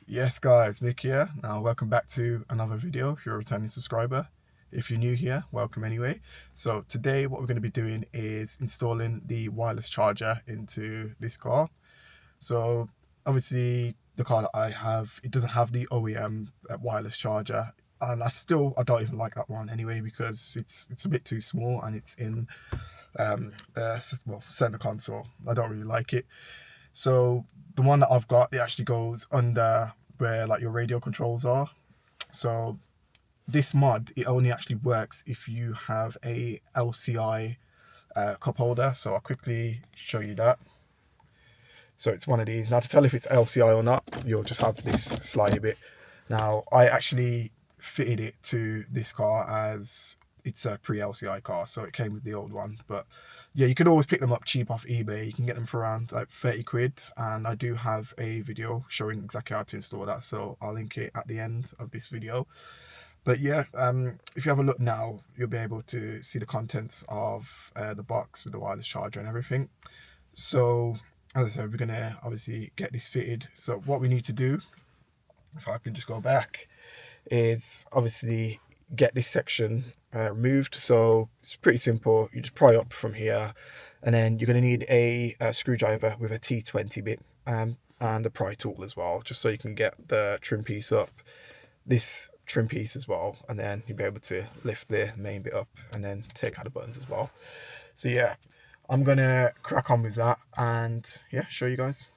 Yes guys, Mick here. Now welcome back to another video if you're a returning subscriber. If you're new here, welcome anyway. So today what we're going to be doing is installing the wireless charger into this car. So obviously the car that I have, it doesn't have the OEM wireless charger, and I don't even like that one anyway because it's a bit too small and it's in center console. I don't really like it. So the one that I've got, it actually goes under where like your radio controls are. So this mod, it only actually works if you have a LCI cup holder. So I'll quickly show you that. So it's one of these. Now to tell if it's LCI or not, you'll just have this slidey bit. Now I actually fitted it to this car as it's a pre-LCI car, so it came with the old one. But yeah, you can always pick them up cheap off eBay. You can get them for around like 30 quid, and I do have a video showing exactly how to install that, so I'll link it at the end of this video. But yeah, if you have a look now, you'll be able to see the contents of the box with the wireless charger and everything. So as I said, we're gonna obviously get this fitted. So what we need to do, if I can just go back, is obviously get this section removed. So it's pretty simple. You just pry up from here, and then you're going to need a screwdriver with a T20 bit and a pry tool as well, just so you can get the trim piece up, this trim piece as well, and then you'll be able to lift the main bit up and then take out the buttons as well. So yeah, I'm gonna crack on with that and yeah, show you guys.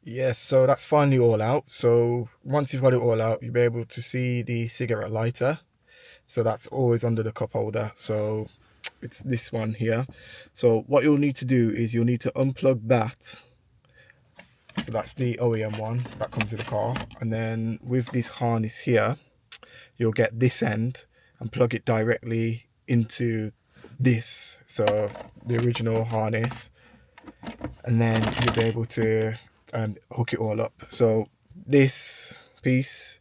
Yes, so that's finally all out. So once you've got it all out, you'll be able to see the cigarette lighter. So that's always under the cup holder. So it's this one here. So what you'll need to do is you'll need to unplug that. So that's the OEM one that comes with the car. And then with this harness here, you'll get this end and plug it directly into this. So the original harness. And then you'll be able to hook it all up. So this piece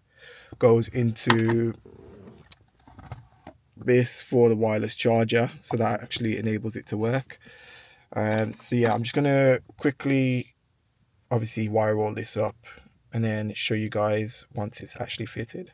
goes into this for the wireless charger, so that actually enables it to work. So yeah, I'm just gonna quickly obviously wire all this up and then show you guys once it's actually fitted.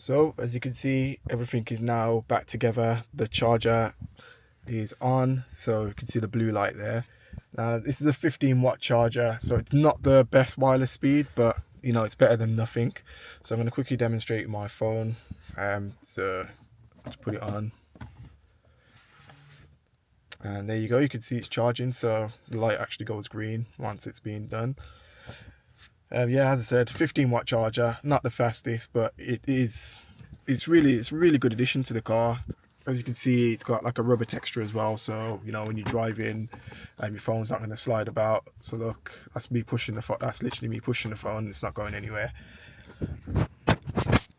So as you can see, everything is now back together. The charger is on, so you can see the blue light there. Now this is a 15-watt charger, so it's not the best wireless speed, but you know, it's better than nothing. So I'm going to quickly demonstrate my phone. So just put it on, and there you go. You can see it's charging, so the light actually goes green once it's being done. Yeah, as I said, 15-watt charger, not the fastest, but it is it's a really good addition to the car. As you can see, it's got like a rubber texture as well, so you know when you drive in, your phone's not going to slide about. So look, that's me pushing the phone. That's literally me pushing the phone. It's not going anywhere.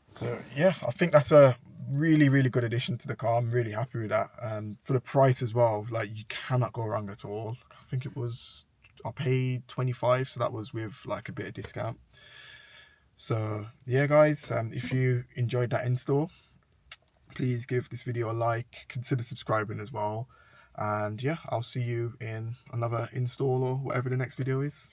So yeah, I think that's a really good addition to the car. I'm really happy with that, and for the price as well, like you cannot go wrong at all. I think I paid 25, so that was with like a bit of discount. So yeah guys, if you enjoyed that install, please give this video a like, consider subscribing as well, and yeah, I'll see you in another install or whatever the next video is.